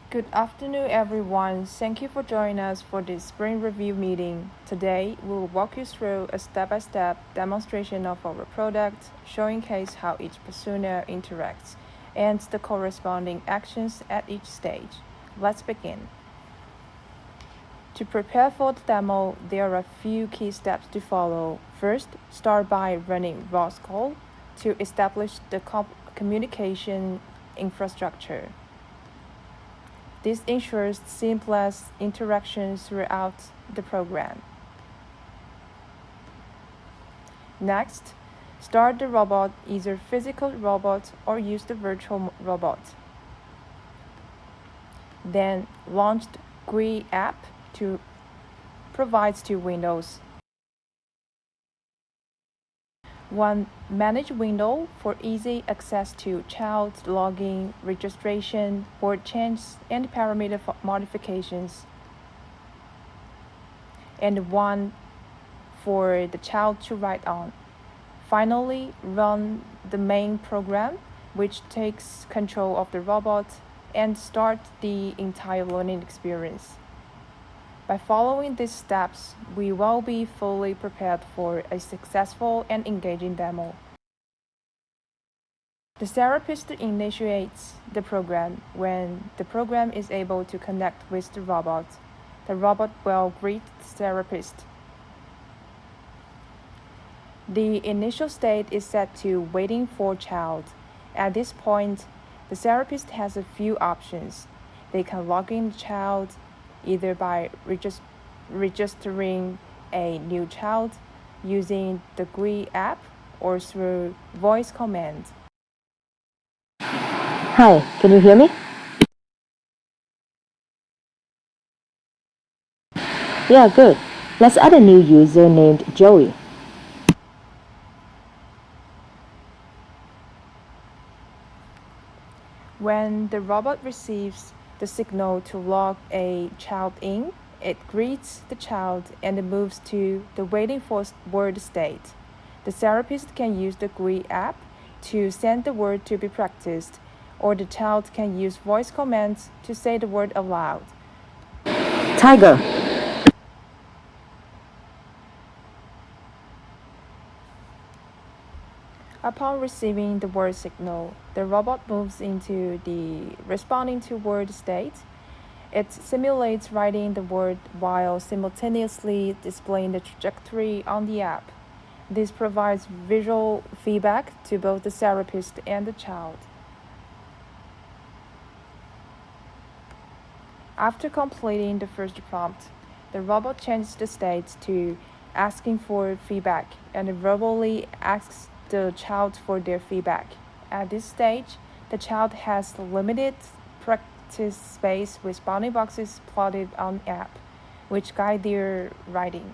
Good afternoon, everyone. Thank you for joining us for this spring review meeting. Today, we will walk you through a step-by-step demonstration of our product, showcase how each persona interacts, and the corresponding actions at each stage. Let's begin. To prepare for the demo, there are a few key steps to follow. First, start by running raw code to establish the communication infrastructure. This ensures seamless interactions throughout the program. Next, start the robot, either physical robot or use the virtual robot. Then launch the GUI app to provides two windows. One manage window for easy access to child login, registration, word changes, and parameter modifications. And one for the child to write on. Finally, run the main program, which takes control of the robot and start the entire learning experience. By following these steps, we will be fully prepared for a successful and engaging demo. The therapist initiates the program. When the program is able to connect with the robot will greet the therapist. The initial state is set to waiting for child. At this point, the therapist has a few options. They can log in the child either by registering a new child using the GUI app or through voice command. Hi, can you hear me? Yeah, good. Let's add a new user named Joey. When the robot receives the signal to log a child in, it greets the child and moves to the waiting for word state. The therapist can use the GUI app to send the word to be practiced, or the child can use voice commands to say the word aloud. Tiger. Upon receiving the word signal, the robot moves into the responding to word state. It simulates writing the word while simultaneously displaying the trajectory on the app. This provides visual feedback to both the therapist and the child. After completing the first prompt, the robot changes the state to asking for feedback and verbally asks the child for their feedback. At this stage, the child has limited practice space with bounding boxes plotted on the app, which guide their writing.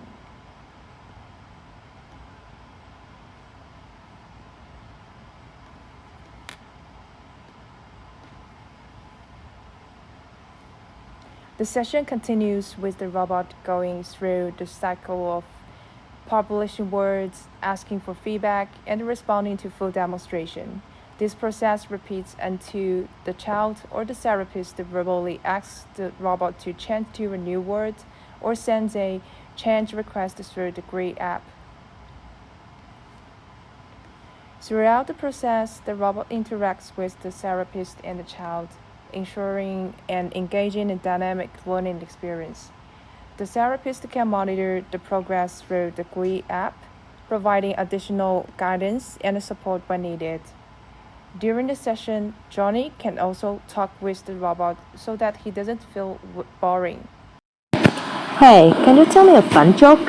The session continues with the robot going through the cycle of publishing words, asking for feedback, and responding to full demonstration. This process repeats until the child or the therapist verbally asks the robot to change to a new word or sends a change request through the GUI app. Throughout the process, the robot interacts with the therapist and the child, ensuring an engaging and dynamic learning experience. The therapist can monitor the progress through the GUI app, providing additional guidance and support when needed. During the session, Johnny can also talk with the robot so that he doesn't feel boring. Hey, can you tell me a fun joke?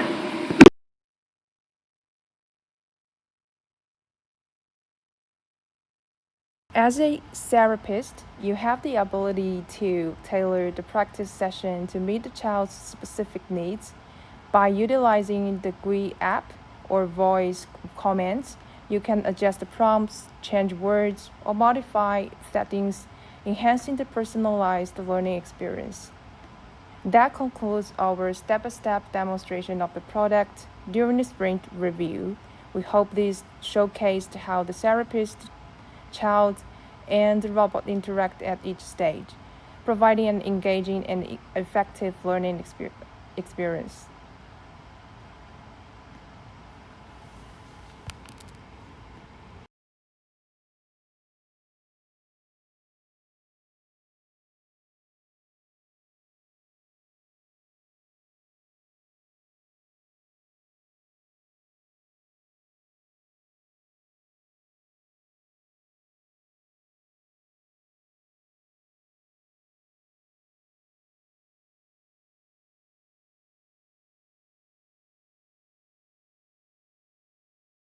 As a therapist, you have the ability to tailor the practice session to meet the child's specific needs. By utilizing the GUI app or voice commands, you can adjust the prompts, change words, or modify settings, enhancing the personalized learning experience. That concludes our step-by-step demonstration of the product during the sprint review. We hope this showcased how the therapist, child, and the robot interact at each stage. providing an engaging and effective learning experience.